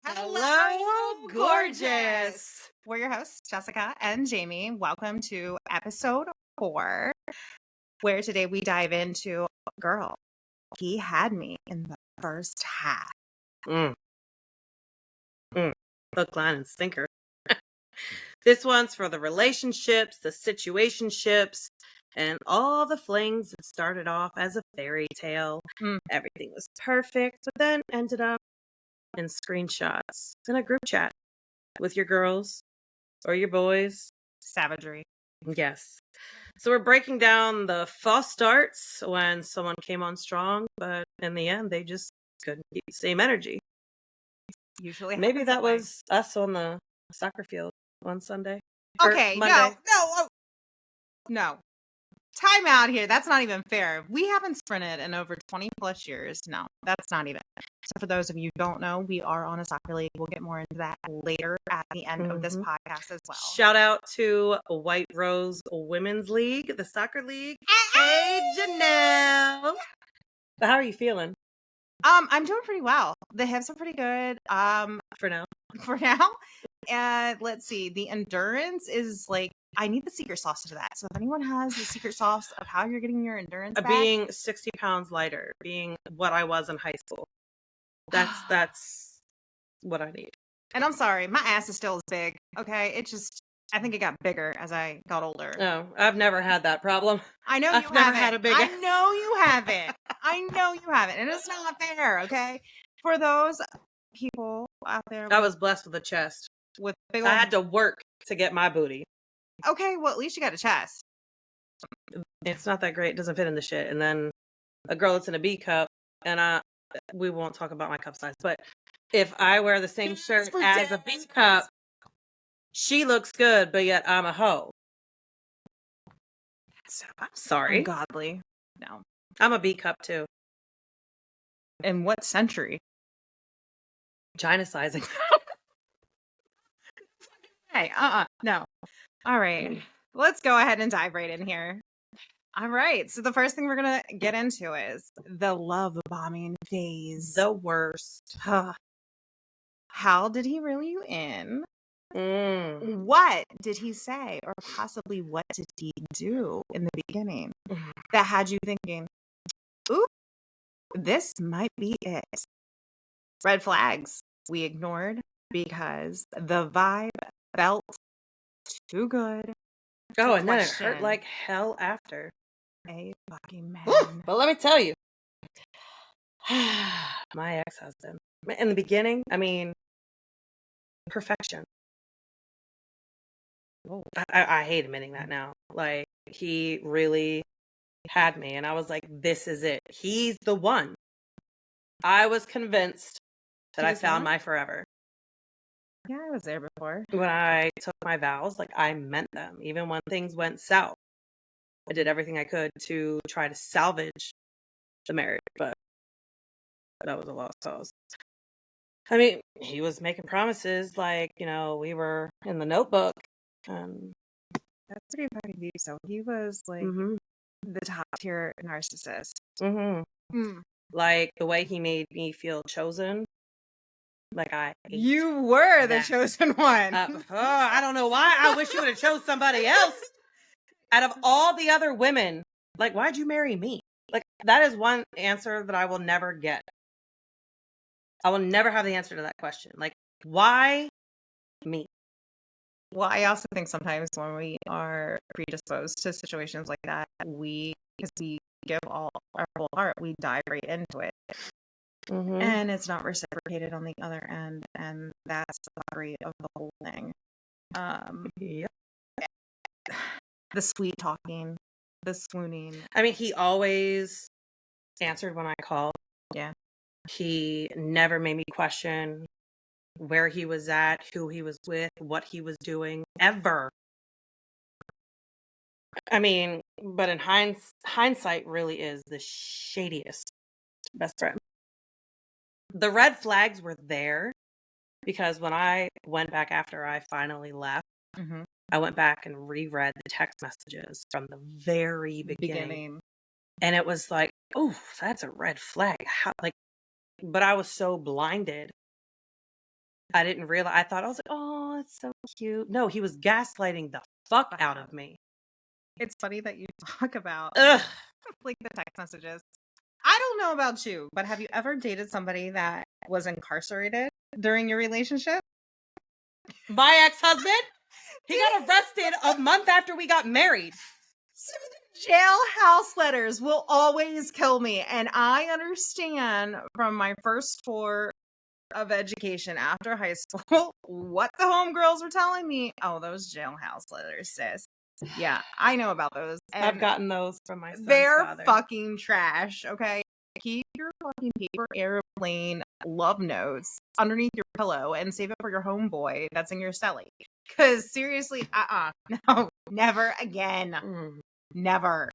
Hello, gorgeous. We're your hosts, Jessica and Jamie. Welcome to episode 4, where today we dive into girl. He had me in the first half. Hook, line, and sinker. This one's for the relationships, the situationships, and all the flings that started off as a fairy tale. Everything was perfect, but then ended up in screenshots in a group chat with your girls or your boys. Savagery. Yes. So we're breaking down the false starts when someone came on strong, but in the end, they just couldn't keep the same energy. Usually Maybe happens that that way. was us on the soccer field on Sunday. Okay, Monday. no. Time out here. That's not even fair. We haven't sprinted in over 20 plus years. No, that's not even. So for those of you who don't know, we are on a soccer league. We'll get more into that later at the end of this podcast as well. Shout out to White Rose Women's League, the soccer league. Hey, Janelle. How are you feeling? I'm doing pretty well. The hips are pretty good. For now. And let's see. The endurance is like, I need the secret sauce to that. So if anyone has the secret sauce of how you're getting your endurance back, being 60 pounds lighter, being what I was in high school. That's what I need. And I'm sorry, my ass is still as big. Okay. I think it got bigger as I got older. No, I've never had that problem. I know I've never had a big ass. I know you haven't. And it's not fair. Okay. For those people out there. I was blessed with a chest. With big old... I had to work to get my booty. Okay, well, at least you got a chest. It's not that great. It doesn't fit in the shit. And then a girl that's in a B cup, and we won't talk about my cup size, but if I wear the same shirt as a B cup, she looks good, but yet I'm a hoe. I'm sorry. Ungodly. No. I'm a B cup too. In what century? Vagina sizing. Hey, no. All right. Let's go ahead and dive right in here. All right. So the first thing we're going to get into is the love bombing phase. The worst. How did he reel you in? What did he say? Or possibly what did he do in the beginning that had you thinking, ooh, this might be it? Red flags we ignored because the vibe felt too good. Oh, and then it hurt like hell after. A fucking man. But let me tell you, my ex-husband, in the beginning, I mean, perfection. I hate admitting that now. Like, he really had me, and I was like, this is it. He's the one. I was convinced that I found my forever. Yeah, I was there before. When I took my vows, like, I meant them. Even when things went south, I did everything I could to try to salvage the marriage, but that was a lost cause. I mean, he was making promises like, we were in the Notebook. That's pretty fucking deep. So he was like the top tier narcissist. Like the way he made me feel chosen. Like you were the chosen one. I don't know why. I wish you would have chose somebody else. Out of all the other women, like, why'd you marry me? Like, that is one answer that I will never get. I will never have the answer to that question. Like, why me? Well, I also think sometimes when we are predisposed to situations like that, because we give all our whole heart, we dive right into it. And it's not reciprocated on the other end. And that's the story of the whole thing. Yep. The sweet talking, the swooning. I mean, he always answered when I called. Yeah. He never made me question where he was at, who he was with, what he was doing, ever. I mean, but in hindsight really is the shadiest best friend. The red flags were there because when I went back after I finally left, I went back and reread the text messages from the very beginning. And it was like, oh, that's a red flag. But I was so blinded I didn't realize. I thought, I was like, oh, that's so cute. No, he was gaslighting the fuck out of me. It's funny that you talk about Ugh. like the text messages. I don't know about you, but have you ever dated somebody that was incarcerated during your relationship? My ex-husband, he got arrested a month after we got married. So the jailhouse letters will always kill me. And I understand from my first tour of education after high school what the homegirls were telling me. Oh, those jailhouse letters, sis. Yeah, I know about those. And I've gotten those from my son's they're father. fucking trash, okay? Keep your fucking paper airplane love notes underneath your pillow and save it for your homeboy that's in your celly. Because seriously, no, never again. Never.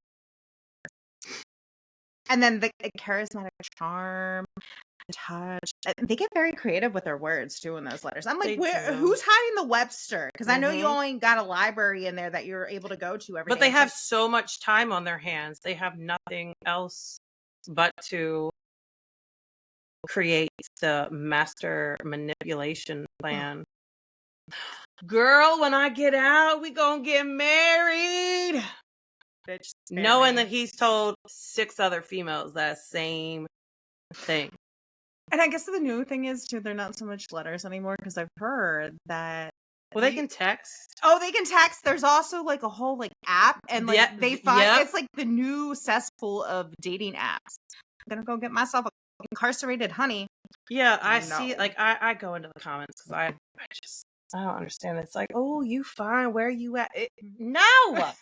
And then the charismatic charm, the touch. They get very creative with their words too in those letters. I'm like, who's hiding the Webster? Because I know you only got a library in there that you're able to go to every day. But they have so much time on their hands. They have nothing else but to create the master manipulation plan. Girl, when I get out, we gonna get married. Bitch, knowing that he's told 6 other females that same thing. And I guess the new thing is too, they're not so much letters anymore because I've heard that. Well, they can text. Oh, they can text. There's also like a whole like app, and like they find it's like the new cesspool of dating apps. I'm gonna go get myself a incarcerated honey. Yeah, I see. Like I go into the comments because I don't understand. It's like, oh, you fine? Where are you at? No.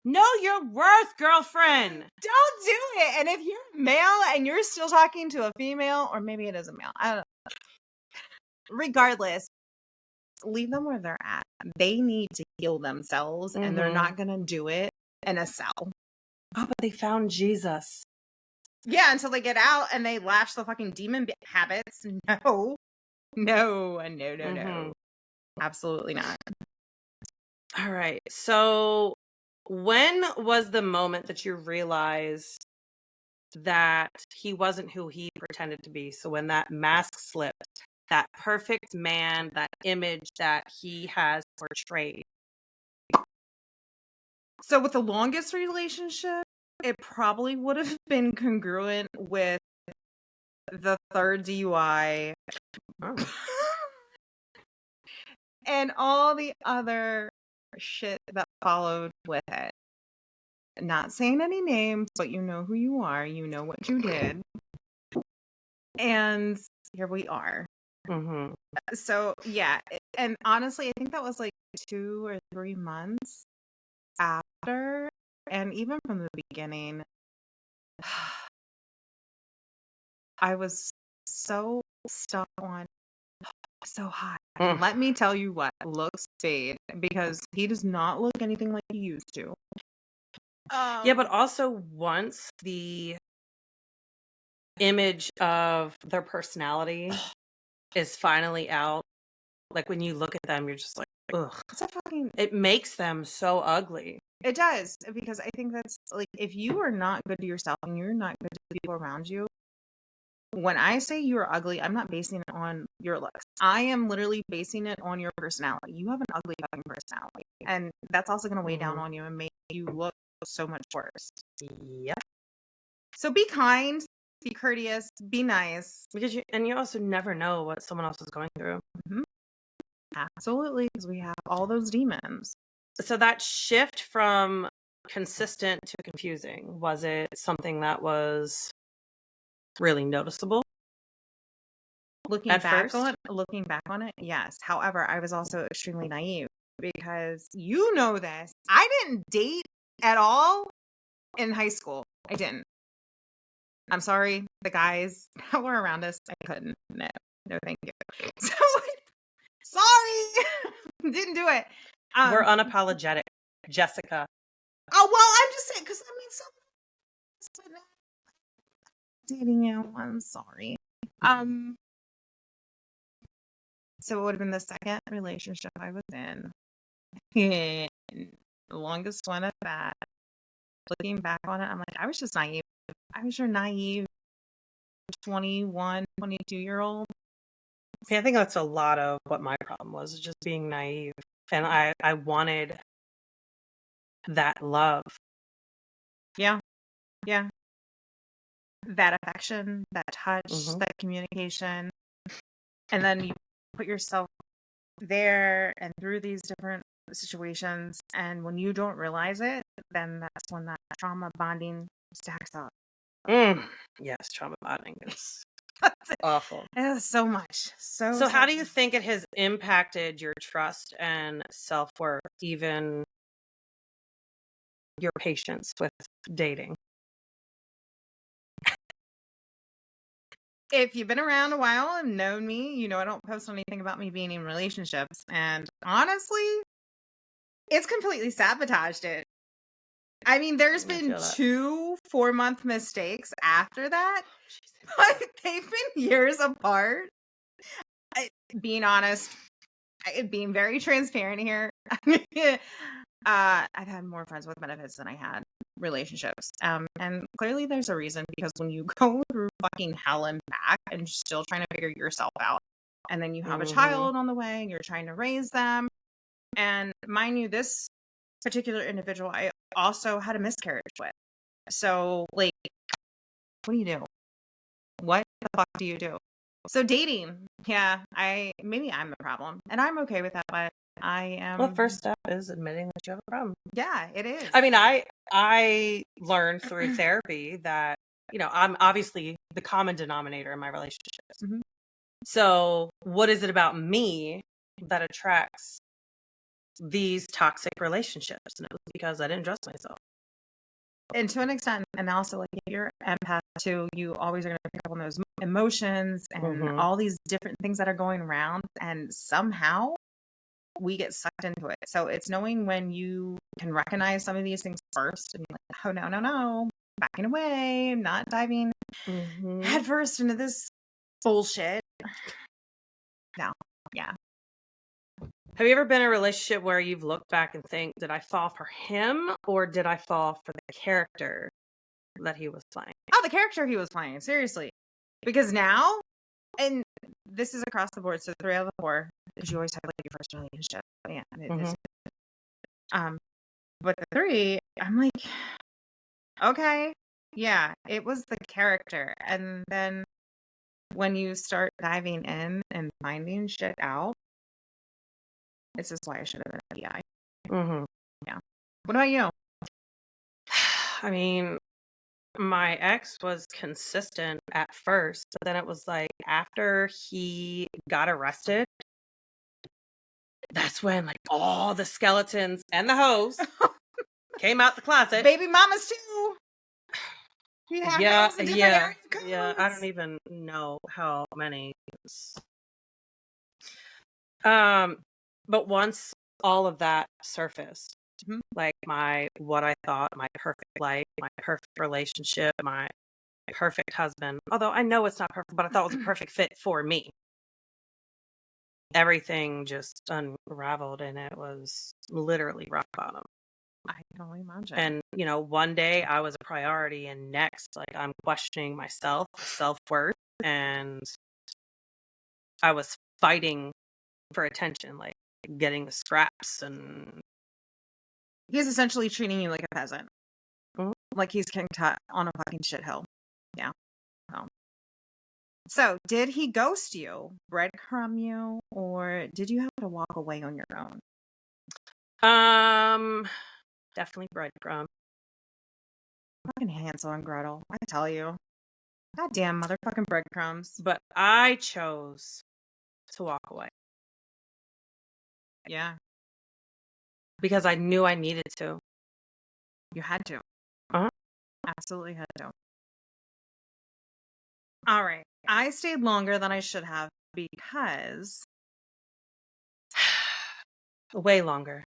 Know your worth, girlfriend. Don't do it. And if you're male and you're still talking to a female, or maybe it is a male, I don't know. Regardless, leave them where they're at. They need to heal themselves, and they're not going to do it in a cell. Oh, but they found Jesus. Yeah, until they get out and they lash the fucking demon habits. No. Absolutely not. All right. So when was the moment that you realized that he wasn't who he pretended to be? So when that mask slipped, that perfect man, that image that he has portrayed. So with the longest relationship, it probably would have been congruent with the third DUI. And all the other shit that followed with it. Not saying any names, but you know who you are. You know what you did. And here we are. So, yeah. And honestly, I think that was like 2 or 3 months after. And even from the beginning, I was so stuck on so hot. And let me tell you what, looks fade because he does not look anything like he used to. Yeah, but also once the image of their personality is finally out, like when you look at them, you're just like, ugh. It makes them so ugly. It does, because I think that's like, if you are not good to yourself and you're not good to the people around you, when I say you're ugly, I'm not basing it on your looks. I am literally basing it on your personality. You have an ugly fucking personality. And that's also going to weigh down on you and make you look so much worse. Yep. So be kind, be courteous, be nice. Because you also never know what someone else is going through. Absolutely, because we have all those demons. So that shift from consistent to confusing, was it something that was really noticeable? Looking back on it, yes. However, I was also extremely naive because you know this. I didn't date at all in high school. I didn't. I'm sorry, the guys that were around us, I couldn't. No, thank you. So, sorry, didn't do it. We're unapologetic, Jessica. Oh well, I'm just saying because I mean, dating you. I'm sorry. So it would have been the second relationship I was in. The longest one at that. Looking back on it, I'm like, I was just naive. I was your naive 21, 22-year-old. I think that's a lot of what my problem was, just being naive. And I wanted that love. Yeah. Yeah. That affection, that touch, Mhm. that communication. And then you put yourself there and through these different situations. And when you don't realize it, then that's when that trauma bonding stacks up. Yes, trauma bonding is That's it. awful. It's so much. So So how do you much. think it has impacted your trust and self-worth, even your patience with dating? If you've been around a while and known me, you know I don't post anything about me being in relationships. And honestly, it's completely sabotaged it. I mean, there's I been feel that. 2 4-month mistakes after that, but they've been years apart. Being honest, being very transparent here. I've had more friends with benefits than I had relationships. And clearly there's a reason, because when you go through fucking hell and back and you're still trying to figure yourself out, and then you have a Mhm. child on the way and you're trying to raise them. And mind you, this particular individual I also had a miscarriage with. So, like, what do you do? What the fuck do you do? So dating, yeah, maybe I'm the problem, and I'm okay with that, but I Well, the am, first step is admitting that you have a problem. yeah, it is. I mean, I learned through therapy that, I'm obviously the common denominator in my relationships. Mhm. So, what is it about me that attracts these toxic relationships? And it was because I didn't trust myself. And to an extent, and also, like, if you're empath too, you always are gonna pick up on those emotions and Mhm. all these different things that are going around, and somehow we get sucked into it. So it's knowing when you can recognize some of these things first and be like, "Oh, no, no, no, backing away, I'm not diving Mhm. headfirst into this bullshit." No. Yeah. Have you ever been in a relationship where you've looked back and think, did I fall for him or did I fall for the character that he was playing? Oh, the character he was playing, seriously. Because now, and this is across the board, so 3 out of the 4 is you always have, like, your first relationship. Yeah, and it is, Mhm. um, but the 3, I'm like, "Okay, yeah, it was the character." And then when you start diving in and finding shit out, this is why I should have been a PI. Mhm. Yeah. What about you? I mean, my ex was consistent at first, but then it was like after he got arrested, that's when like all the skeletons and the hoes came out the closet. Baby mamas too. We had Yeah, hoes in different yeah, area yeah. I don't codes. even know how many. Um, but once all of that surfaced, Mhm. like what I thought my perfect life, my perfect relationship, my perfect husband, although I know it's not perfect, but I thought it was a perfect fit for me. Everything just unraveled and it was literally rock bottom. I can only imagine. And, one day I was a priority and next, like I'm questioning myself, self-worth, and I was fighting for attention, like getting the scraps and He's essentially treating you like a peasant. Mhm. Like he's King Tut on a fucking shithole. Yeah. Oh. So, did he ghost you, breadcrumb you, or did you have to walk away on your own? um definitely breadcrumb. Fucking Hansel and Gretel, I tell you. Goddamn motherfucking breadcrumbs. But I chose to walk away Yeah, because I knew I needed to. you had to. Uh-huh. Absolutely had to. All right. I stayed longer than I should have because Way longer.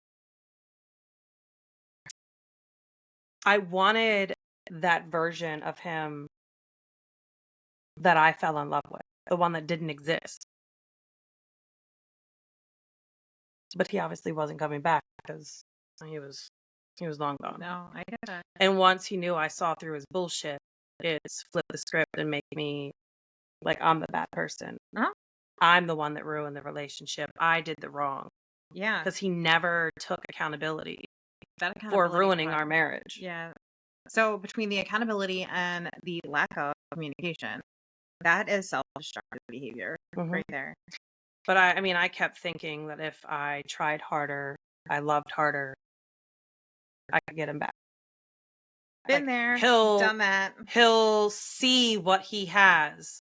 I wanted that version of him that I fell in love with, the one that didn't exist. But he obviously wasn't coming back because he was he was long gone. no, I get that. And once he knew I saw through his bullshit, it's flip the script and make me like I'm the bad person. Huh? I'm the one that ruined the relationship. I did the wrong. Yeah. Because he never took accountability That for accountability ruining part. our marriage. Yeah. So between the accountability and the lack of communication, that is self-destructive behavior right there. But I kept thinking that if I tried harder, I loved harder, I could get him back. Been there, done that. He'll see what he has.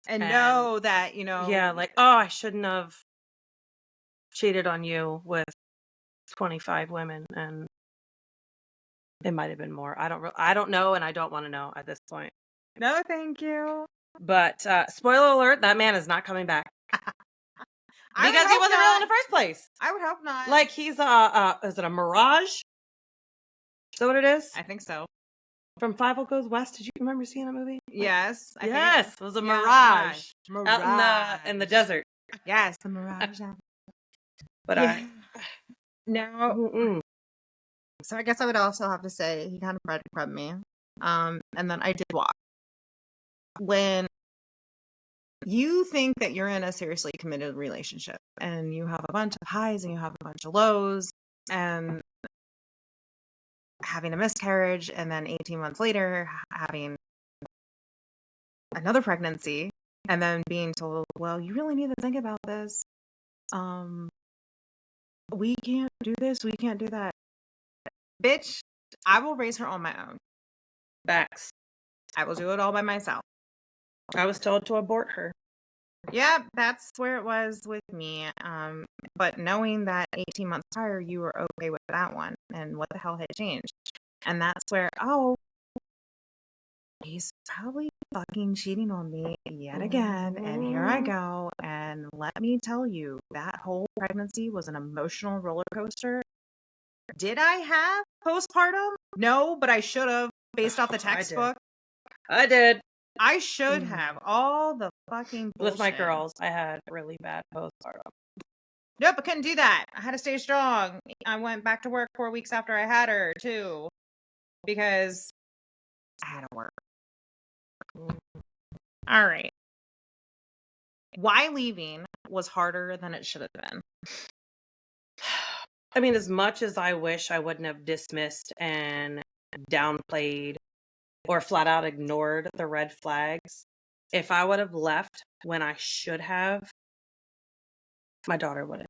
And know that, Yeah, like, oh, I shouldn't have cheated on you with 25 women, and it might have been more. I don't know, and I don't want to know at this point. No, thank you. But spoiler alert, that man is not coming back. Because he wasn't real in the first place. I would hope not. Like he's is it a mirage? Is that what it is? I think so. From Five Goes West. Did you remember seeing that movie? Yes. Yes, it was a mirage. Mirage. Out in the desert. Yes, the mirage. But no. So I guess I would also have to say he kind of breadcrumbed me. And then I did walk. When you think that you're in a seriously committed relationship and you have a bunch of highs and you have a bunch of lows and having a miscarriage and then 18 months later having another pregnancy and then being told, well, you really need to think about this. We can't do this. We can't do that. Bitch, I will raise her on my own. Facts. I will do it all by myself. I was told to abort her. Yeah, that's where it was with me. But knowing that 18 months prior, you were okay with that one, and what the hell had changed? And that's where, he's probably fucking cheating on me yet again. And here I go. And let me tell you, that whole pregnancy was an emotional roller coaster. Did I have postpartum? No, but I should have, based off the textbook. I did. I should have. All the fucking bullshit. With my girls, I had really bad postpartum. Nope, I couldn't do that. I had to stay strong. I went back to work 4 weeks after I had her, too. Because I had to work. All right. Why leaving was harder than it should have been? I mean, as much as I wish I wouldn't have dismissed and downplayed or flat out ignored the red flags, if I would have left when I should have, my daughter wouldn't.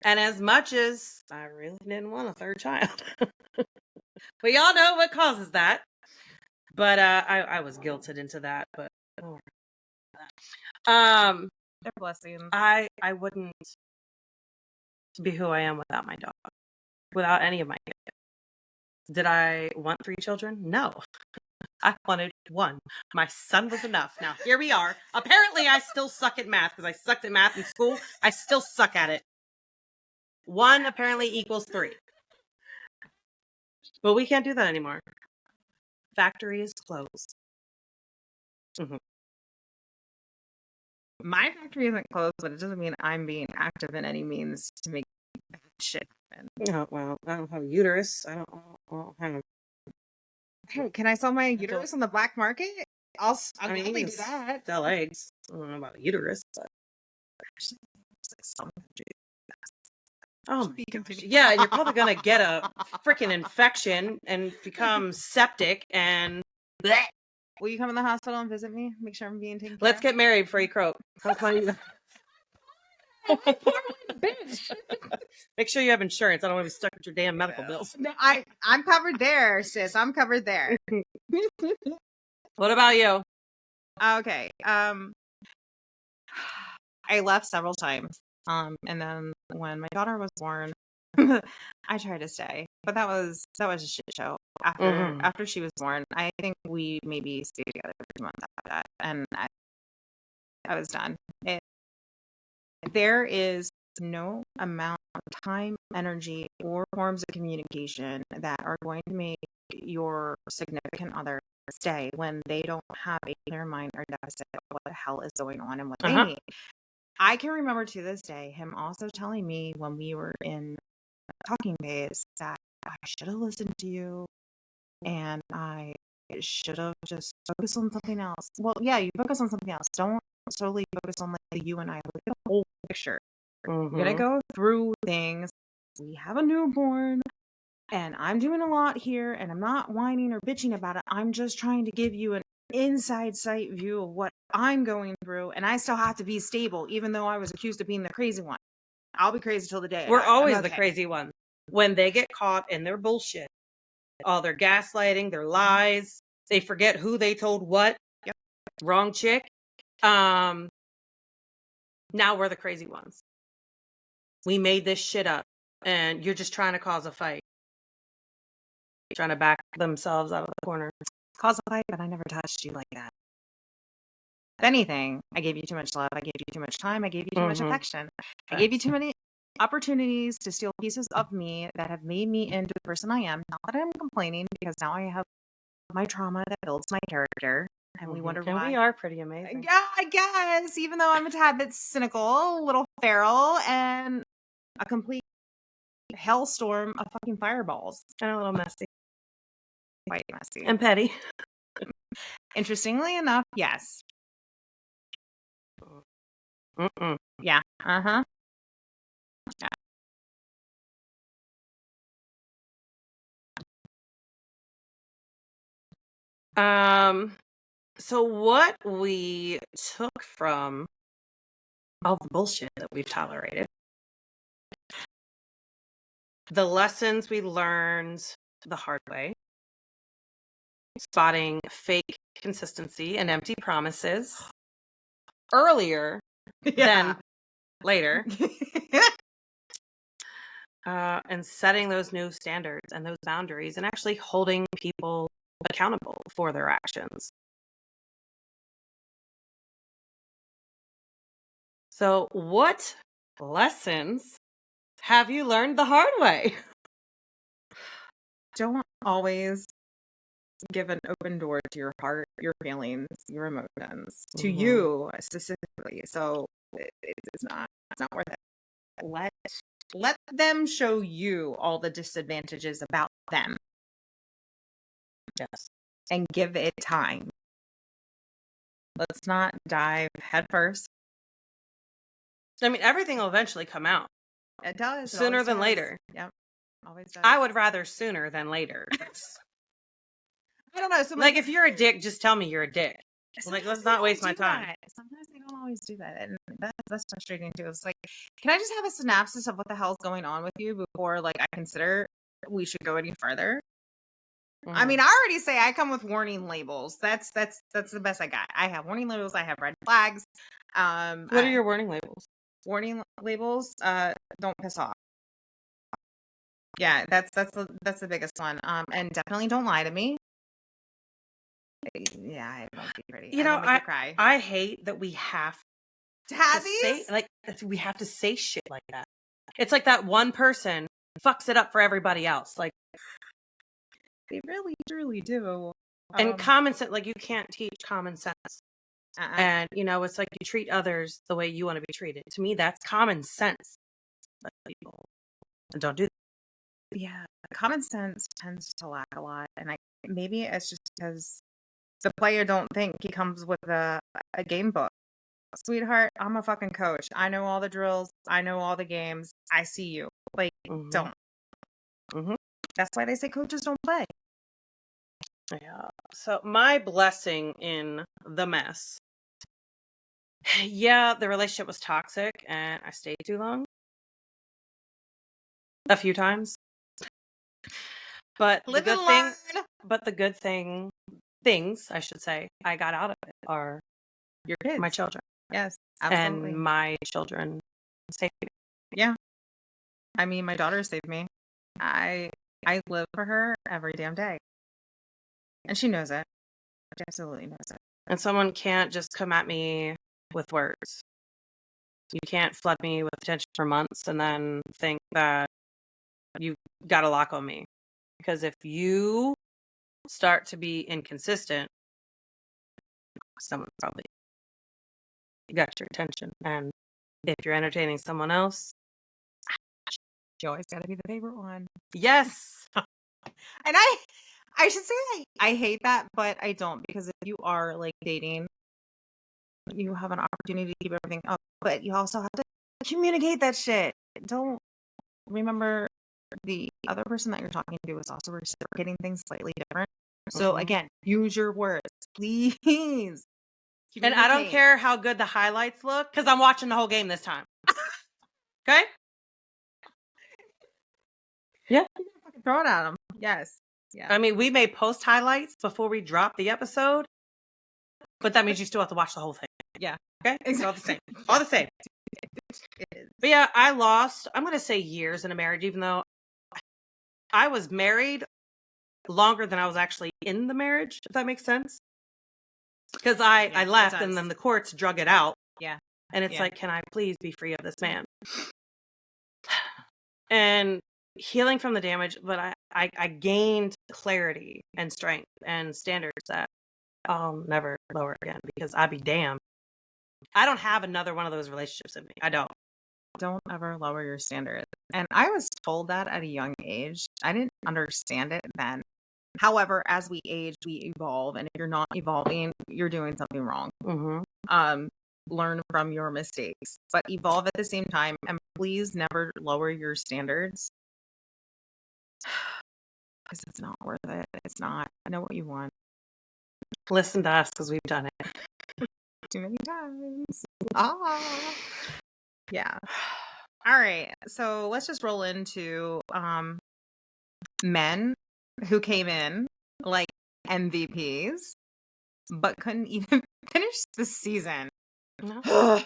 And as much as I really didn't want a third child, we all know what causes that. But I was guilted into that. But they're blessings. I wouldn't be who I am without my dog, without any of my kids. Did I want 3 children? No. I wanted 1. My son was enough. Now, here we are. Apparently, I still suck at math because I sucked at math in school. I still suck at it. 1 apparently equals 3. But we can't do that anymore. Factory is closed. My factory isn't closed, but it doesn't mean I'm being active in any means to make bad shit happen. Oh, well, I don't have a uterus. I don't have. Hey, can I sell my uterus on the black market? I'll gladly do that. Sell eggs. I don't know about a uterus, but. Oh my gosh. Yeah, and you're probably gonna get a freaking infection and become septic and. Bleh. Will you come in the hospital and visit me? Make sure I'm being taken care of? Let's get married before you croak. Bitch. Make sure you have insurance. I don't want to be stuck with your damn medical bills. No, I'm covered there, sis. I'm covered there. What about you? Okay. I left several times. And then when my daughter was born, I tried to stay, but that was a shit show. After she was born, I think we maybe stayed together for 2 months after that, and I was done. There is no amount of time, energy, or forms of communication that are going to make your significant other stay when they don't have a clear mind or deficit of what the hell is going on and what they need. I can remember to this day him also telling me when we were in talking phase that I should have listened to you and I should have just focused on something else. Well, yeah, you focus on something else. Don't solely focus on like you and I. Look at the whole picture. You're gonna Mm-hmm. go through things. We have a newborn, and I'm doing a lot here, and I'm not whining or bitching about it. I'm just trying to give you an inside sight view of what I'm going through, and I still have to be stable, even though I was accused of being the crazy one. I'll be crazy till the day I We're die. I'm always the okay. crazy one. When they get caught in their bullshit, all their gaslighting, their lies, they forget who they told what. Yep. Wrong chick. Now we're the crazy ones. We made this shit up, and you're just trying to cause a fight. Trying to back themselves out of the corner. Cause a fight, but I never touched you like that. If anything, I gave you too much love. I gave you too much time. I gave you too much affection. I gave you too many opportunities to steal pieces of me that have made me into the person I am. Not that I'm complaining, because now I have my trauma that builds my character, and we wonder why. We are pretty amazing. Yeah, I guess. Even though I'm a tad bit cynical, a little feral, and a complete hellstorm of fucking fireballs. And a little messy. Quite messy. And petty. Interestingly enough, yes. Mm-mm. Yeah. Uh-huh. Yeah. So what we took from all the bullshit that we've tolerated, the lessons we learned the hard way, spotting fake consistency and empty promises earlier than later, and setting those new standards and those boundaries and actually holding people accountable for their actions. So what lessons have you learned the hard way? Don't always give an open door to your heart, your feelings, your emotions, to you specifically. So it's not worth it. Let them show you all the disadvantages about them. Yes. And give it time. Let's not dive headfirst. I mean, everything will eventually come out. It does. Sooner than later. Yep. Always does. I would rather sooner than later. I don't know. Like, if you're a dick, just tell me you're a dick. Like, let's not waste my time. Sometimes they don't always do that. And that's frustrating too. It's like, can I just have a synopsis of what the hell's going on with you before like I consider we should go any further? I mean, I already say I come with warning labels. That's the best I got. I have warning labels. I have red flags. What are your warning labels? Warning labels? Don't piss off. Yeah, that's the biggest one. And definitely don't lie to me. Yeah, I won't be pretty. You know, make you cry. I hate that we have to have say, like, we have to say shit like that. It's like that one person fucks it up for everybody else. Like, they really truly do. And common sense, like, you can't teach common sense. And you know, it's like you treat others the way you want to be treated. To me, that's common sense. Like, people don't do that. Yeah, common sense tends to lack a lot, and maybe it's just because the player don't think he comes with a game book. Sweetheart, I'm a fucking coach. I know all the drills. I know all the games. I see you. Like, don't. That's why they say coaches don't play. Yeah. So my blessing in the mess. Yeah, the relationship was toxic and I stayed too long. A few times. But the good things I should say I got out of it are your kids, my children. Yes, absolutely. And my children saved me. Yeah. I mean, my daughter saved me. I live for her every damn day. And she knows it. She absolutely knows it. And someone can't just come at me with words. You can't flood me with attention for months and then think that you got a lock on me. Because if you start to be inconsistent, someone probably got your attention. And if you're entertaining someone else, you always got to be the favorite one. Yes. And I should say I hate that, but I don't, because if you are like dating You have an opportunity to keep everything up, but you also have to communicate that shit. Don't remember the other person that you're talking to is also reciprocating things slightly different. So again, use your words, please. And I don't care how good the highlights look because I'm watching the whole game this time. Okay? Yeah. Throw it at them. Yes. Yeah. I mean, we may post highlights before we drop the episode, but that means you still have to watch the whole thing. Yeah. Okay? It's all the same. All the same. But yeah, I lost, I'm going to say years in a marriage, even though I was married longer than I was actually in the marriage, if that makes sense. Because I left and then the courts drug it out. Yeah. And it's like, can I please be free of this man? And healing from the damage, but I gained clarity and strength and standards that I'll never lower again because I'd be damned. I don't have another one of those relationships in me. I don't. Don't ever lower your standards. And I was told that at a young age. I didn't understand it then. However, as we age, we evolve. And if you're not evolving, you're doing something wrong. Learn from your mistakes, but evolve at the same time. And please never lower your standards. Because it's not worth it. It's not. I know what you want. Listen to us because we've done it too many times. Yeah. All right. So let's just roll into men who came in like MVPs, but couldn't even finish the season. No. All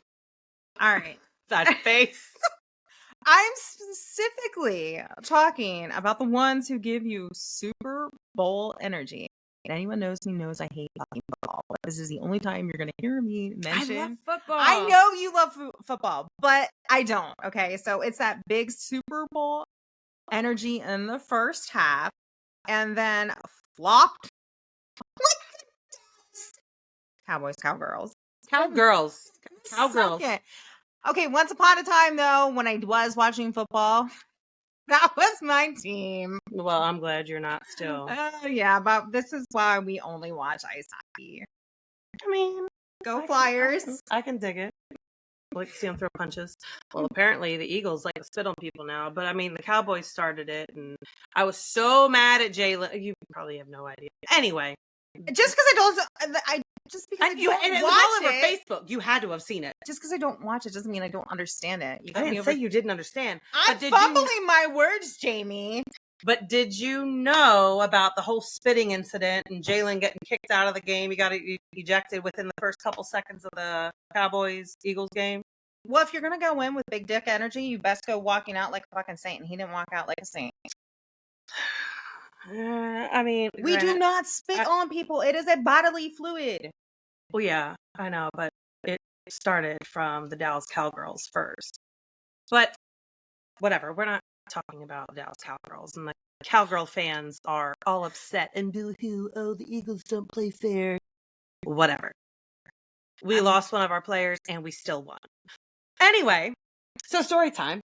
right. That face. I'm specifically talking about the ones who give you Super Bowl energy. And anyone knows me knows I hate fucking football. But this is the only time you're going to hear me mention. I love football. I know you love football, but I don't. Okay. So it's that big Super Bowl energy in the first half and then flopped like Cowboys, Cowgirls. Cowgirls. Cowgirls. Okay. Once upon a time, though, when I was watching football, that was my team. Well, I'm glad you're not still. Yeah, but this is why we only watch ice hockey. I mean, go Flyers. I can dig it. I like to see them throw punches. Well, apparently the Eagles like to spit on people now, but I mean the Cowboys started it, and I was so mad at Jalen. You probably have no idea. Anyway, just because I don't, I just because and it was all over Facebook. You had to have seen it. Just because I don't watch it doesn't mean I don't understand it. I didn't say you didn't understand. I'm fumbling my words, Jamie. But did you know about the whole spitting incident and Jalen getting kicked out of the game? He got ejected within the first couple seconds of the Cowboys-Eagles game. Well, if you're going to go in with big dick energy, you best go walking out like a fucking saint. And he didn't walk out like a saint. I mean, we do not spit on people. It is a bodily fluid. Well, yeah, I know, but it started from the Dallas Cowgirls first. But whatever, we're not talking about Dallas Cowgirls, and the Cowgirl fans are all upset and boo-hoo. Oh, the Eagles don't play fair. Whatever. We lost one of our players, and we still won. Anyway, so story time.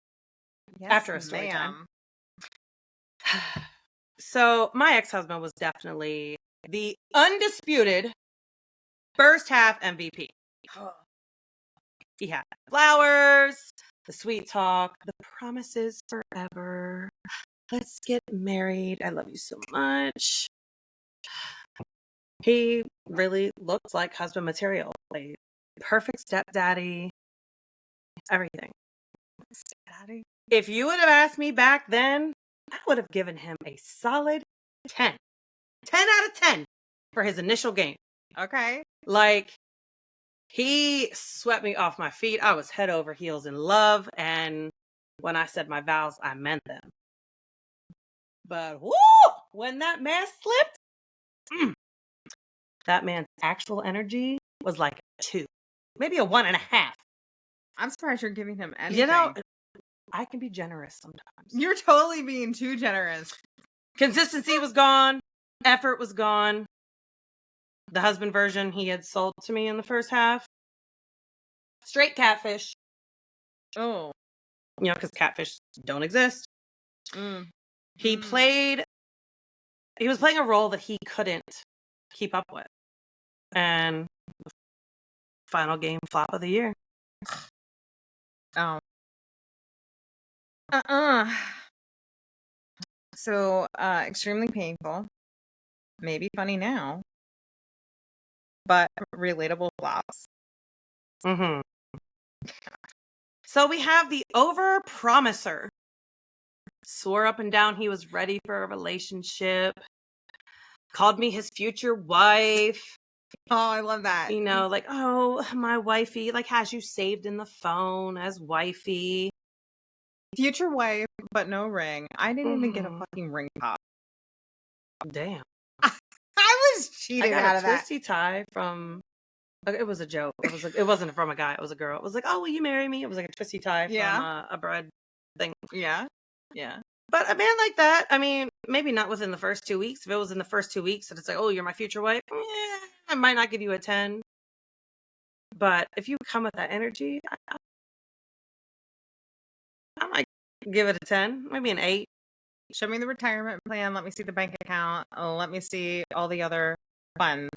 Yes, after a story time. So my ex-husband was definitely the undisputed first half MVP. He had flowers, the sweet talk, the promises forever. Let's get married. I love you so much. He really looks like husband material. Like perfect stepdaddy. Everything. Stepdaddy. If you would have asked me back then, I would have given him a solid 10. 10 out of 10 for his initial game. Okay. Like, he swept me off my feet. I was head over heels in love. And when I said my vows, I meant them. But whoo, when that mask slipped, that man's actual energy was like a 2, maybe a 1.5. I'm surprised you're giving him anything. You know, I can be generous sometimes. You're totally being too generous. Consistency was gone. Effort was gone. The husband version he had sold to me in the first half. Straight catfish. Oh. You know, because catfish don't exist. He was playing a role that he couldn't keep up with. And final game flop of the year. Oh. So, extremely painful. Maybe funny now, but relatable flops. Mm-hmm. So we have the over-promiser. Swore up and down he was ready for a relationship. Called me his future wife. Oh, I love that. You know, like, oh, my wifey, like, has you saved in the phone as wifey. Future wife, but no ring. I didn't even get a fucking ring pop. Damn. I was cheated I got out a of that. twisty tie from. It was a joke. It wasn't from a guy. It was a girl. It was like, oh, will you marry me? It was like a twisty tie from a bread thing. Yeah. But a man like that, I mean, maybe not within the first 2 weeks. If it was in the first 2 weeks and it's like, oh, you're my future wife, I might not give you a 10. But if you come with that energy, I might give it a 10, maybe an 8. Show me the retirement plan. Let me see the bank account. Let me see all the other funds.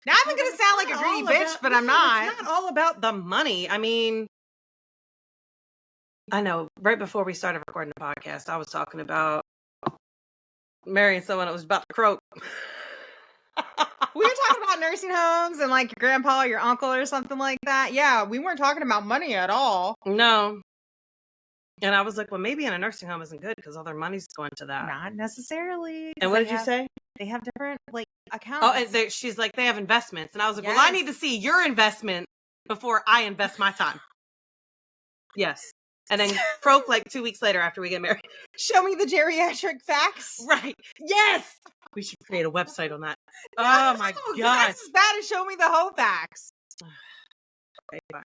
Now I'm going to sound like a greedy bitch, but I'm not. It's not all about the money. I mean, I know right before we started recording the podcast, I was talking about marrying someone that was about to croak. We were talking about nursing homes and like your grandpa, your uncle, or something like that. Yeah, we weren't talking about money at all. No. And I was like, well, maybe in a nursing home isn't good because all their money's going to that. Not necessarily. And what did you say? They have different like accounts. Oh, and she's like, they have investments. And I was like, well, I need to see your investment before I invest my time. Yes. And then croak like 2 weeks later after we get married. Show me the geriatric facts. Right. Yes. We should create a website on that. Oh my gosh. That's as bad as show me the whole facts. Okay, fine.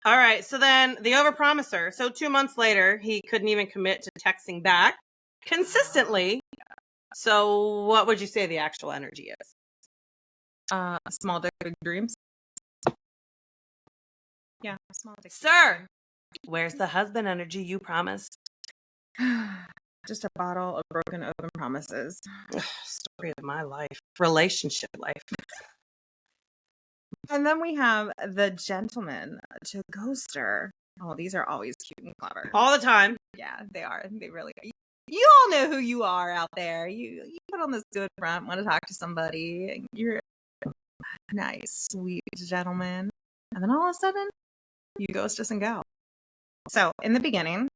All right. So then the overpromiser. So 2 months later, he couldn't even commit to texting back consistently. So what would you say the actual energy is? Small dick, big dreams. Yeah, small dick. Sir, where's the husband energy you promised? Just a bottle of broken open promises. Story of my life. Relationship life. And then we have the gentleman to ghoster. Oh, these are always cute and clever. All the time. Yeah, they are. They really are. You all know who you are out there. You put on this good front, want to talk to somebody. You're a nice, sweet gentleman. And then all of a sudden, you ghost us and go. So in the beginning,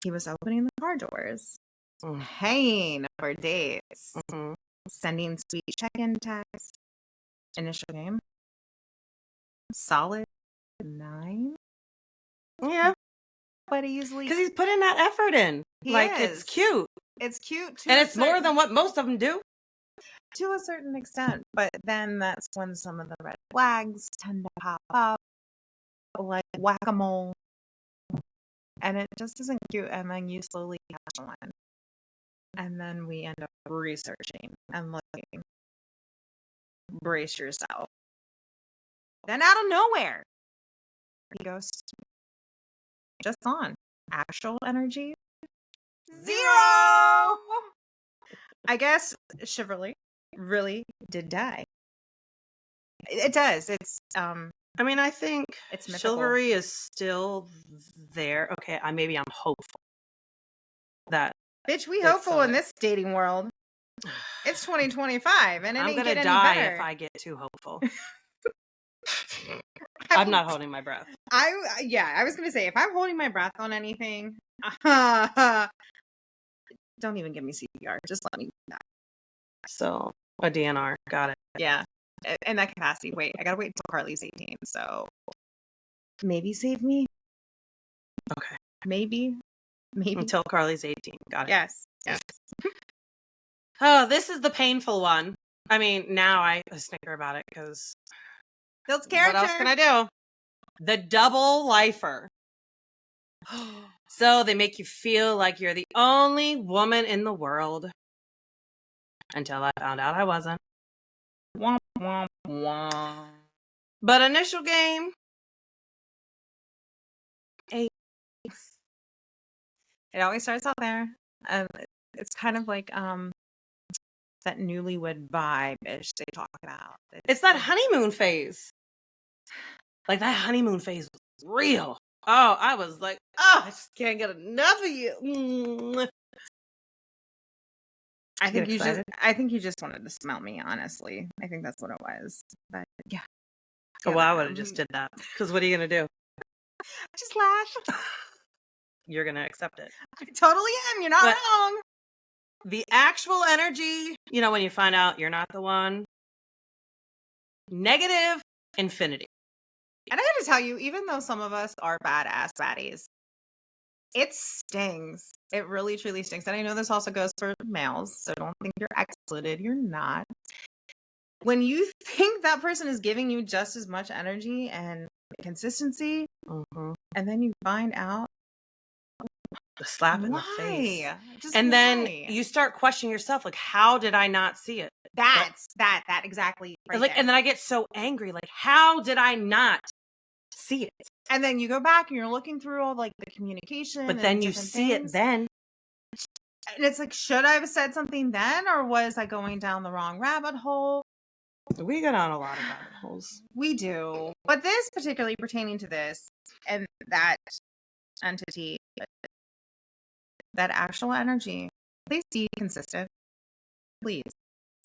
he was opening the car doors, paying for dates, sending sweet check-in texts. Initial game, solid 9. Yeah. But easily. Because he's putting that effort in. It's cute. It's cute. And it's more than what most of them do. To a certain extent. But then that's when some of the red flags tend to pop up. Like whack-a-mole. And it just isn't cute. And then you slowly catch on. And then we end up researching and looking. Brace yourself. Then out of nowhere, he goes just on. Actual energy, 0. I guess chivalry really did die. It does. It's I mean, I think it's mythical. chivalry is still there. Okay, maybe I'm hopeful that bitch, we hopeful in this dating world. It's 2025 and it I'm ain't gonna get die any better. if I get too hopeful. I'm not holding my breath. I was gonna say if I'm holding my breath on anything, don't even give me CPR. Just let me die. So a DNR, got it. Yeah, in that capacity. Wait, I gotta wait until Carly's 18. So maybe save me. Okay. Maybe until Carly's 18. Got it. Yes. Oh, this is the painful one. I mean, now I snicker about it because Bill's character. What else can I do? The double lifer. So they make you feel like you're the only woman in the world. Until I found out I wasn't. Womp, womp, womp. But initial game, 8. It always starts out there. It's kind of like that newlywed vibe-ish they talk about. It's that honeymoon phase. Like, that honeymoon phase was real. Oh, I was like, oh, I just can't get enough of you. I think you just wanted to smell me, honestly. I think that's what it was. But yeah. Oh, well, I would have just did that. Because what are you going to do? Just laugh. You're going to accept it. I totally am. You're not wrong. The actual energy, when you find out you're not the one, negative infinity. And I got to tell you, even though some of us are badass baddies, it stings. It really, truly stings. And I know this also goes for males, so don't think you're excluded. You're not. When you think that person is giving you just as much energy and consistency, and then you find out the slap in the face. And then you start questioning yourself, like, how did I not see it? That exactly right like there. And then I get so angry, like, how did I not see it? And then you go back and you're looking through all like the communication, but then you see it then. And it's like, should I have said something then, or was I going down the wrong rabbit hole? We get on a lot of rabbit holes. We do. But this particularly pertaining to this and that entity, that actual energy, please be consistent. Please.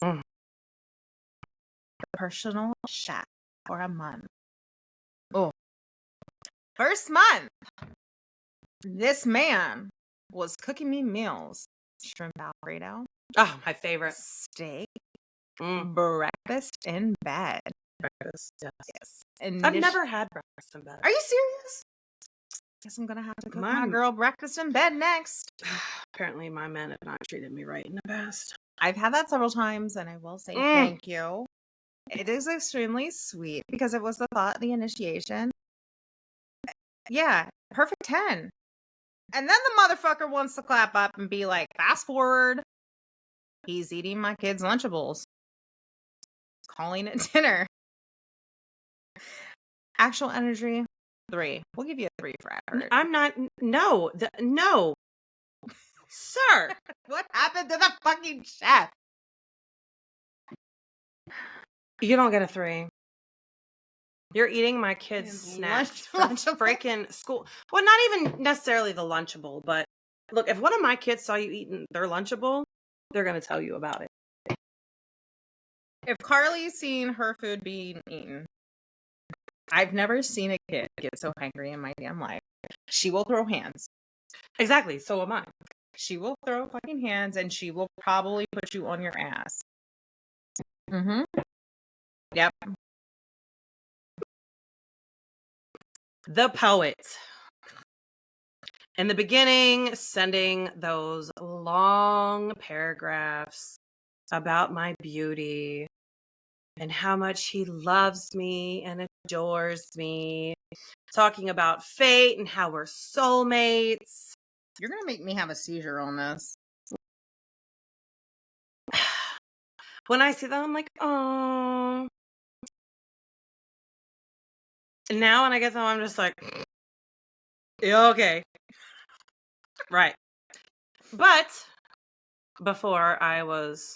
The personal chef for a month. Oh. First month, this man was cooking me meals. Shrimp Alfredo. Oh, my favorite. Steak. Breakfast in bed. Breakfast, yes. I've never had breakfast in bed. Are you serious? Guess I'm gonna have to cook my girl breakfast in bed next. Apparently my men have not treated me right in the past. I've had that several times, and I will say thank you. It is extremely sweet because it was the thought, the initiation. Yeah, perfect 10. And then the motherfucker wants to clap up and be like, fast forward. He's eating my kids' Lunchables. Calling it dinner. Actual energy, 3. We'll give you a 3 for effort. I'm not. No. No. Sir. What happened to the fucking chef? You don't get a 3. You're eating my kids' snacks from freaking school. Well, not even necessarily the Lunchable, but look, if one of my kids saw you eating their Lunchable, they're going to tell you about it. If Carly's seen her food being eaten, I've never seen a kid get so hungry in my damn life. She will throw hands. Exactly. So am I. She will throw fucking hands, and she will probably put you on your ass. Yep. The poet. In the beginning, sending those long paragraphs about my beauty and how much he loves me and adores me, talking about fate and how we're soulmates. You're going to make me have a seizure on this. When I see that, I'm like, oh. And now when I get them, I'm just like, yeah, okay. Right. But before I was,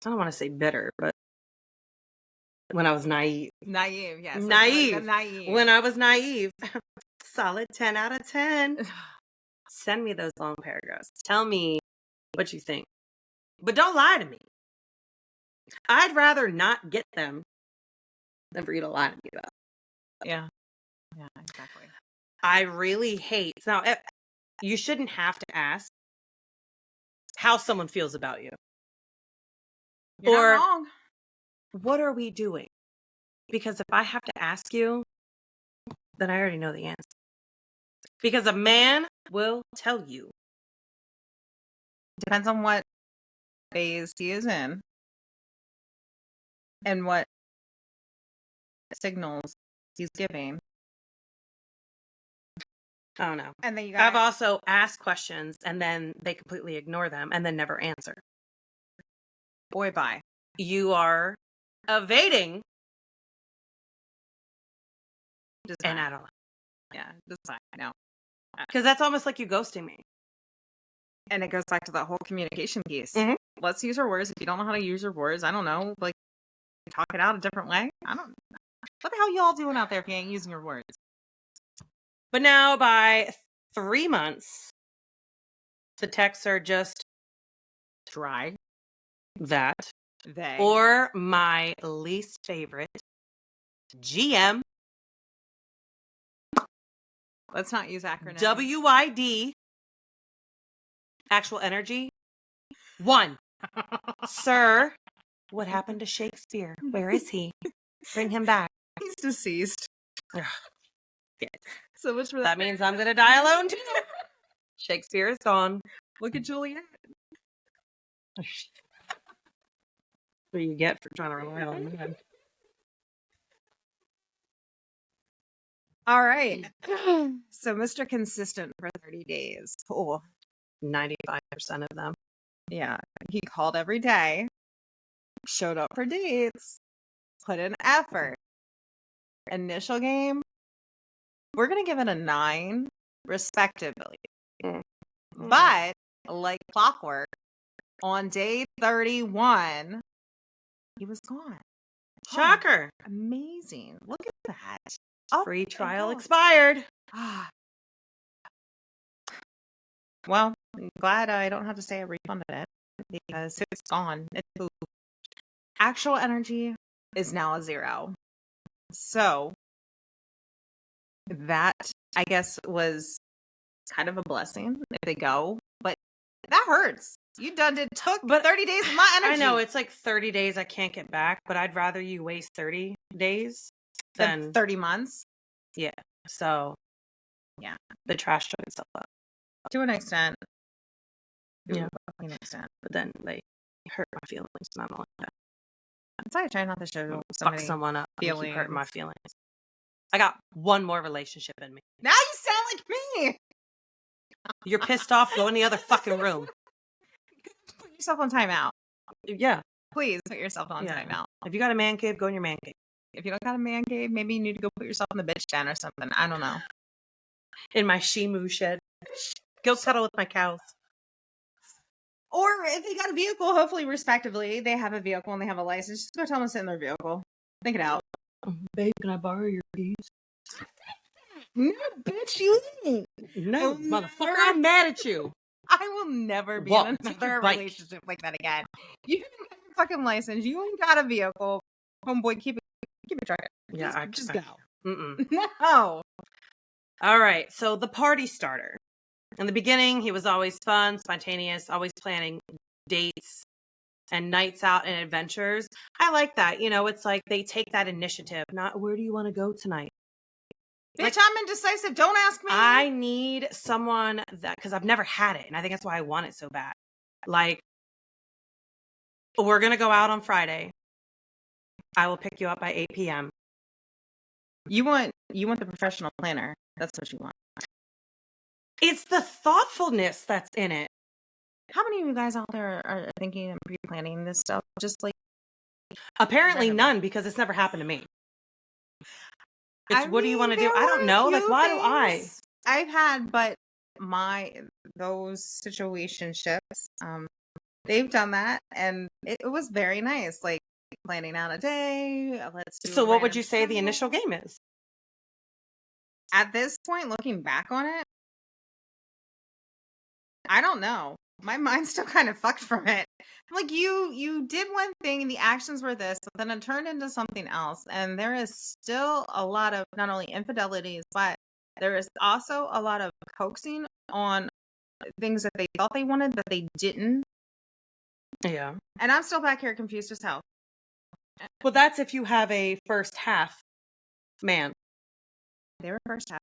I don't want to say bitter, but when I was naive. Naive, yes. Naive. Naive. When I was naive. Solid 10 out of 10. Send me those long paragraphs. Tell me what you think. But don't lie to me. I'd rather not get them than for you to lie to me about. Yeah. Yeah, exactly. I really hate. Now, you shouldn't have to ask how someone feels about you. You're not wrong. What are we doing? Because if I have to ask you, then I already know the answer. Because a man will tell you. Depends on what phase he is in and what signals he's giving. I don't know. And then I've also asked questions and then they completely ignore them and then never answer. Boy, bye. You are evading. And I don't know. Yeah, just fine. No. Because that's almost like you ghosting me. And it goes back to that whole communication piece. let's use our words. If you don't know how to use your words, I don't know, like, talk it out a different way. I don't know. What the hell y'all doing out there if you ain't using your words? But now by 3 months, the texts are just Dry. that. They. Or my least favorite, GM. Let's not use acronyms. WID. Actual energy. 1. Sir, what happened to Shakespeare? Where is he? Bring him back. He's deceased. Ugh. So much for that. That means I'm going to die alone too. Shakespeare is gone. Look at Juliet. What do you get for trying to rely on me? All right. So Mr. Consistent for 30 days. Oh, 95% of them. yeah. He called every day, showed up for dates, put in effort. Initial game, we're going to give it a 9, respectively. But, like clockwork, on day 31, he was gone. Shocker. Oh, amazing. Look at that. Free trial expired. Well, I'm glad I don't have to say I refunded it because it's gone. It's actual energy is now a 0. So that, I guess, was kind of a blessing if they go, but that hurts. You took 30 days of my energy. I know, it's like 30 days I can't get back, but I'd rather you waste 30 days than 30 months. Yeah. So, yeah, the trash took itself up. To an extent. Yeah. To an extent. But then they hurt my feelings. And I don't like that. That's why I try not to show Fuck someone up and keep hurting my feelings. I got one more relationship in me. Now you sound like me. You're pissed off, go in the other fucking room. Put yourself on timeout. Yeah. Please put yourself on timeout. If you got a man cave, go in your man cave. If you don't got a man cave, maybe you need to go put yourself in the bitch den or something. I don't know. In my Shimu shed. Go cuddle with my cows. Or if they got a vehicle, hopefully, respectively, they have a vehicle and they have a license. Just go tell them to sit in their vehicle. Think it out. Babe, can I borrow your keys? No, bitch, you ain't. No, motherfucker, I'm mad at you. I will never be in another relationship like that again. You didn't have a fucking license. You ain't got a vehicle. Homeboy, keep it trucking. Yeah, just go. No. All right, so the party starter. In the beginning, he was always fun, spontaneous, always planning dates and nights out and adventures. I like that. You know, it's like they take that initiative. Not, where do you want to go tonight? Bitch, like, I'm indecisive. Don't ask me. I need someone that, because I've never had it, and I think that's why I want it so bad. Like, we're going to go out on Friday. I will pick you up by 8 p.m. You want the professional planner. That's what you want. It's the thoughtfulness that's in it. How many of you guys out there are thinking and pre-planning this stuff? Just like, apparently none, because it's never happened to me. It's what do you want to do? I don't know. Like, why do I? I've had, but those situationships, they've done that, and it was very nice. Like planning out a day. So, what would you say the initial game is? At this point, looking back on it, I don't know. My mind's still kind of fucked from it. Like you did one thing and the actions were this, but then it turned into something else. And there is still a lot of not only infidelities, but there is also a lot of coaxing on things that they thought they wanted that they didn't. Yeah. And I'm still back here confused as hell. Well, that's if you have a first half man. They were first half.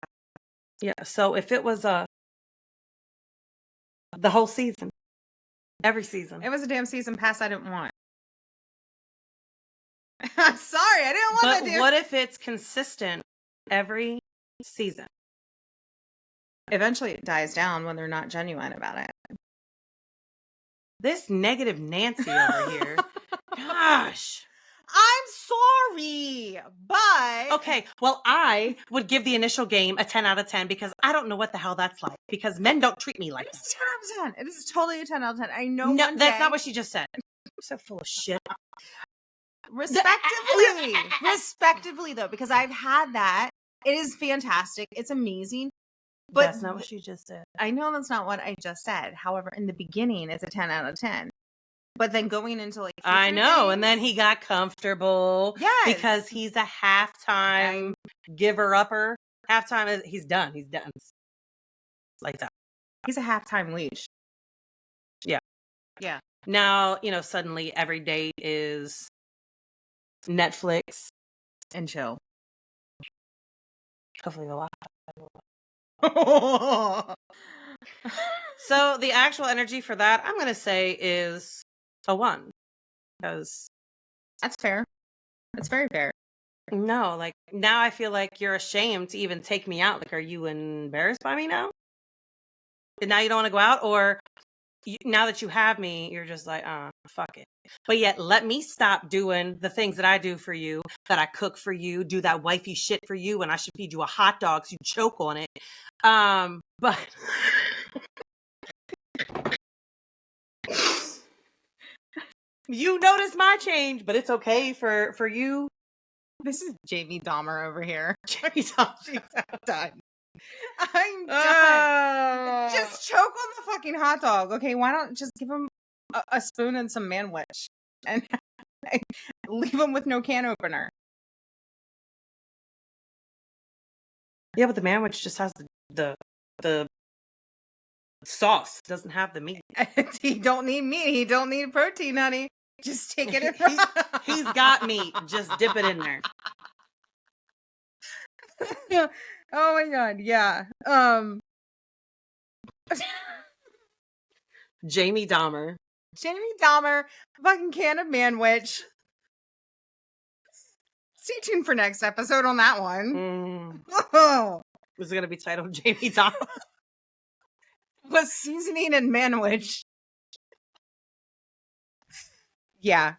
Yeah. So if it was the whole season, every season. It was a damn season pass I didn't want. I'm sorry, I didn't want that. But what if it's consistent every season? Eventually it dies down when they're not genuine about it. This negative Nancy over here. Gosh. I'm sorry, but Okay, well, I would give the initial game a 10 out of 10 because I don't know what the hell that's like because men don't treat me like it that. is 10 out of 10. It is totally a 10 out of 10. I know No, one that's day, not what she just said. You're so full of shit. respectively though, because I've had that. It is fantastic. It's amazing. But That's not what she just said. I know that's not what I just said. However, in the beginning, it's a 10 out of 10. But then going into like I future know, and then things- he got comfortable. Yes. Because he's a halftime giver-upper. Halftime, he's done. He's done. Like that. He's a halftime leash. Yeah. Yeah. Now, suddenly every date is Netflix. And chill. Hopefully the So the actual energy for that, I'm going to say is a 1. Because That's fair. That's very fair. no, like now I feel like you're ashamed to even take me out. Like, are you embarrassed by me now? And now you don't want to go out? Or now that you have me, you're just like, fuck it. But yet let me stop doing the things that I do for you, that I cook for you, do that wifey shit for you, and I should feed you a hot dog so you choke on it. But you notice my change, but it's okay for you. This is Jamie Dahmer over here. Jamie Dahmer. She's so done. I'm done. Just choke on the fucking hot dog. Okay, why don't just give him a spoon and some manwich and leave him with no can opener. Yeah, but the manwich just has the sauce. It doesn't have the meat. He don't need meat. He don't need protein, honey. Just take it. He's got meat. Just dip it in there. Oh my god, yeah. Jamie Dahmer. Fucking can of manwich. Stay tuned for next episode on that one. Oh. Was it gonna be titled Jamie Dahmer? Was seasoning and manwich. Yeah.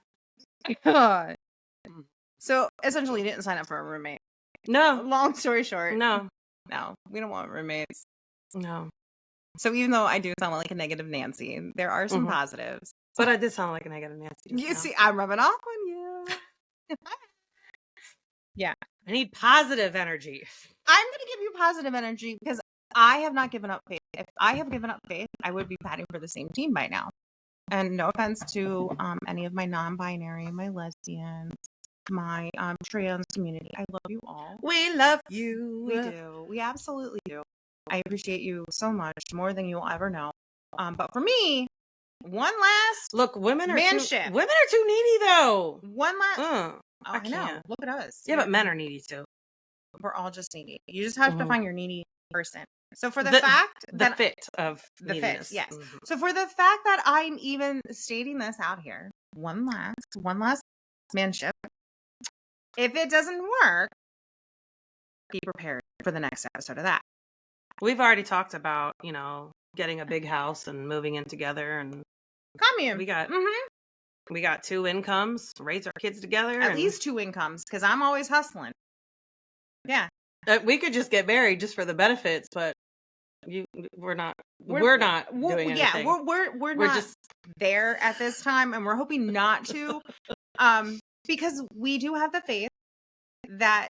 So essentially, you didn't sign up for a roommate. No. Long story short. No, we don't want roommates. No. So even though I do sound like a negative Nancy, there are some positives. But I did sound like a negative Nancy. You see, I'm rubbing off on you. Yeah. I need positive energy. I'm going to give you positive energy because I have not given up faith. If I have given up faith, I would be batting for the same team by now. And no offense to any of my non-binary, my lesbians, my trans community. I love you all. We love you. We do. We absolutely do. I appreciate you so much, more than you'll ever know. But for me, one last look, women are manship. Women are too needy though. One last. Oh, I know. Look at us. Yeah, but men are needy too. We're all just needy. You just have to find your needy person. So for the fit of the neediness. fit, yes. So for the fact that I'm even stating this out here, one last manship. If it doesn't work, be prepared for the next episode of that. We've already talked about, getting a big house and moving in together and commune. We got 2 incomes, raise our kids together. At least 2 incomes, because I'm always hustling. Yeah. We could just get married just for the benefits, but we're not doing anything. Yeah, we're not just there at this time, and we're hoping not to. Because we do have the faith that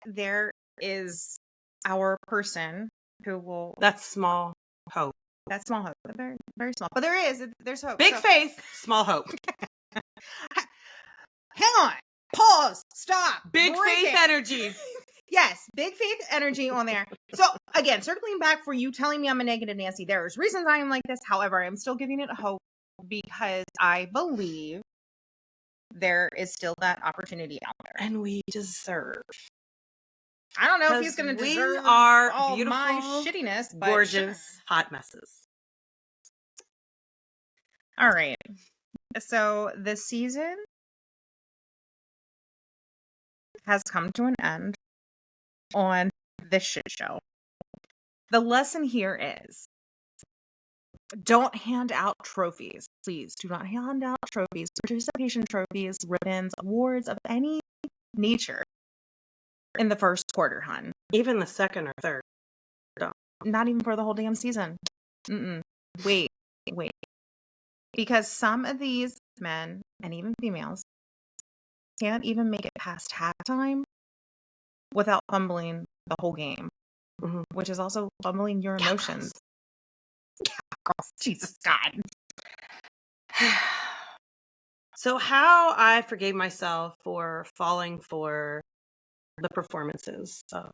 there is our person who will. That's small hope. That's small hope. Very, very small. But there's hope. Big faith, small hope. Hang on. Pause. Stop. Big faith energy. Yes, big faith energy on there. So again, circling back for you telling me I'm a negative Nancy, there's reasons I am like this. However, I'm still giving it hope because I believe there is still that opportunity out there. And we deserve. I don't know if he's going to deserve our all beautiful, my shittiness, but gorgeous, hot messes. All right. So the season has come to an end on this shit show. The lesson here is Don't hand out trophies. Please do not hand out trophies, participation trophies, ribbons, awards of any nature in the first quarter, hun. Even the second or third. Don't. Not even for the whole damn season. Wait. Because some of these men, and even females, can't even make it past halftime without fumbling the whole game, which is also fumbling your emotions. Girls. Jesus God. So how I forgave myself for falling for the performances of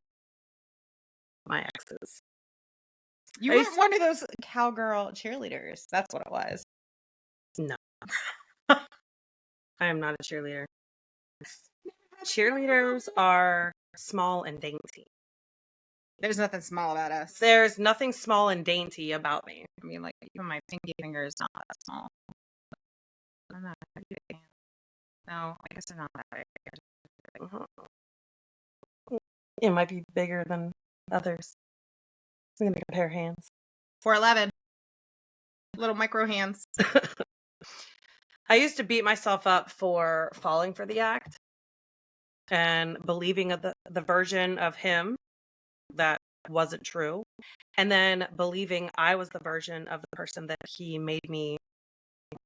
my exes. You weren't one of those cowgirl cheerleaders. That's what it was. No. I am not a cheerleader. Cheerleaders are small and dainty. There's nothing small about us. There's nothing small and dainty about me. I mean, like, even my pinky finger is not that small. I'm not that big. No, I guess they're not that big. It might be bigger than others. I'm going to compare hands. 4'11". Little micro hands. I used to beat myself up for falling for the act and believing of the version of him that wasn't true, and then believing I was the version of the person that he made me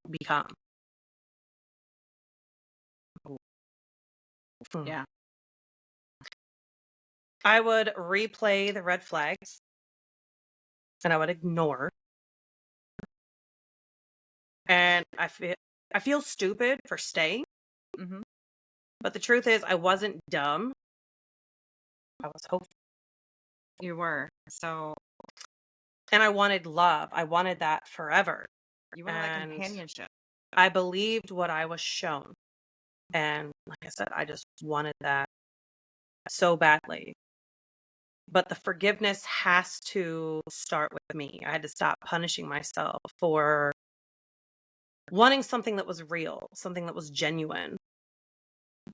become. Yeah. I would replay the red flags and I would ignore. And I feel stupid for staying. But the truth is I wasn't dumb. I was hopeful. You were. So. And I wanted love. I wanted that forever. You wanted like companionship. I believed what I was shown. And like I said, I just wanted that so badly. But the forgiveness has to start with me. I had to stop punishing myself for wanting something that was real, something that was genuine.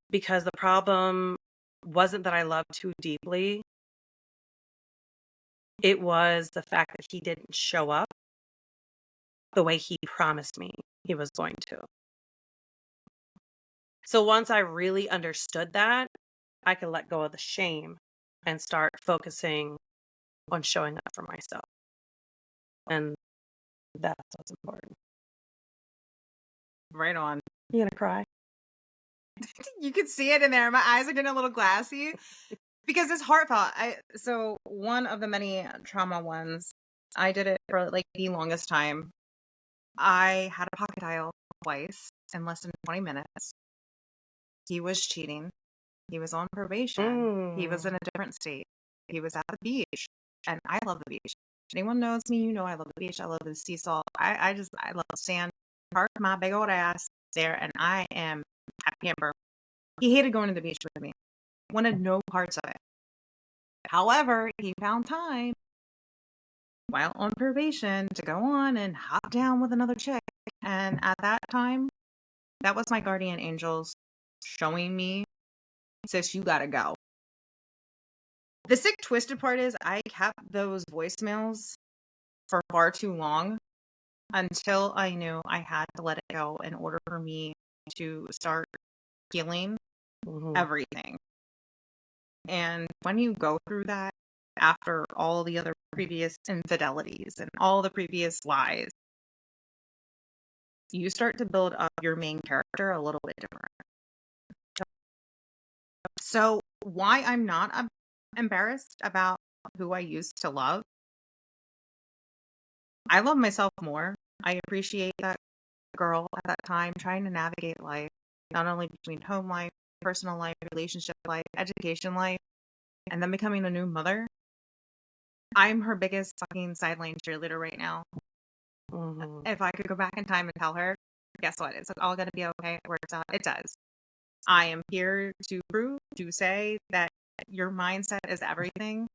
Because the problem wasn't that I loved too deeply. It was the fact that he didn't show up the way he promised me he was going to. So once I really understood that, I could let go of the shame and start focusing on showing up for myself. And that's what's important. Right on. You gonna cry? You can see it in there. My eyes are getting a little glassy because it's heartfelt. So one of the many trauma ones, I did it for like the longest time. I had a pocket dial twice in less than 20 minutes. He was cheating. He was on probation. He was in a different state. He was at the beach. And I love the beach. If anyone knows me, you know I love the beach. I love the sea salt. I love sand. Park my big old ass there, and I am a camper. He hated going to the beach with me. Wanted no parts of it. However, he found time while on probation to go on and hop down with another chick. And at that time, that was my guardian angels showing me, sis, you gotta go. The sick, twisted part is I kept those voicemails for far too long until I knew I had to let it go in order for me to start healing everything. And when you go through that, after all the other previous infidelities and all the previous lies, you start to build up your main character a little bit different. So why I'm not embarrassed about who I used to love, I love myself more. I appreciate that girl at that time trying to navigate life, not only between home life, personal life, relationship life, education life, and then becoming a new mother. I'm her biggest fucking sideline cheerleader right now. If I could go back in time and tell her, guess what? It's all going to be okay. It works out. It does. I am here to prove, to say that your mindset is everything.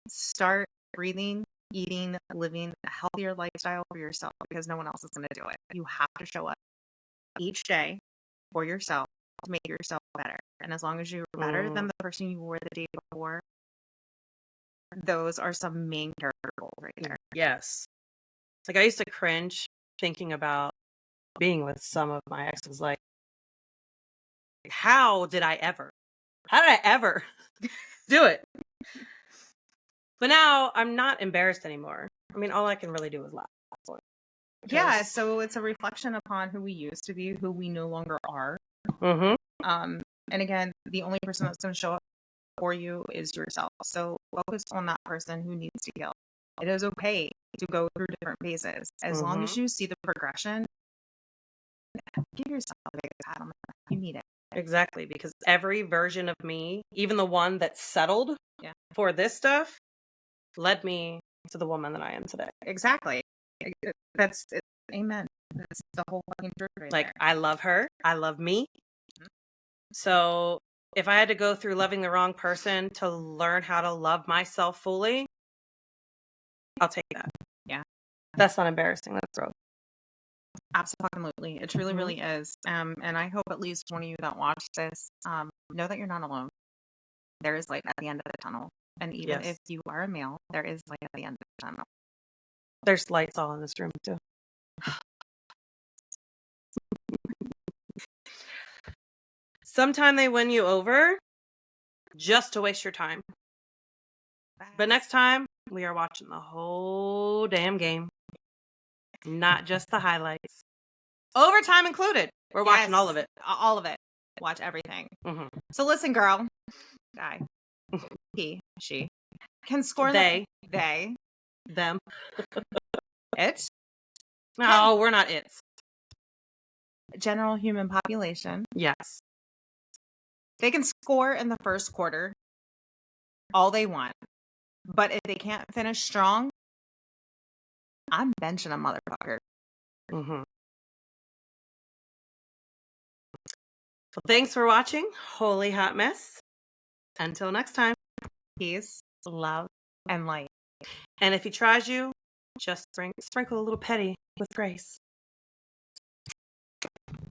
Start breathing, eating, living a healthier lifestyle for yourself because no one else is going to do it. You have to show up each day for yourself to make yourself better. And as long as you're better than the person you were the day before, those are some main character goals right there. Yes. Like, I used to cringe thinking about being with some of my exes. Like, how did I ever do it? But now I'm not embarrassed anymore. I mean, all I can really do is laugh. Yeah, so it's a reflection upon who we used to be, who we no longer are. Mm-hmm. And again, the only person that's going to show up for you is yourself. So focus on that person who needs to heal. It is okay to go through different phases. As long as you see the progression, give yourself a big pat on the back. You need it. Exactly, because every version of me, even the one that settled for this stuff, led me to the woman that I am today. Exactly. That's it. Amen. That's the whole fucking truth right Like, there. I love her. I love me. So if I had to go through loving the wrong person to learn how to love myself fully, I'll take that. Yeah. That's not embarrassing. That's growth. Absolutely. It truly, really is. And I hope at least one of you that watch this know that you're not alone. There is light at the end of the tunnel. And even if you are a male, there is light at the end of the tunnel. There's lights all in this room, too. Sometime they win you over just to waste your time. But next time, we are watching the whole damn game. Not just the highlights. Overtime included. We're watching all of it. All of it. Watch everything. So listen, girl. Guy. He. She. Can score they. Them. It. No, we're not it's. General human population. Yes. They can score in the first quarter all they want. But if they can't finish strong, I'm benching a motherfucker. Well, thanks for watching Holy Hot Mess. Until next time. Peace, love, and light. And if he tries you, just sprinkle a little petty with grace.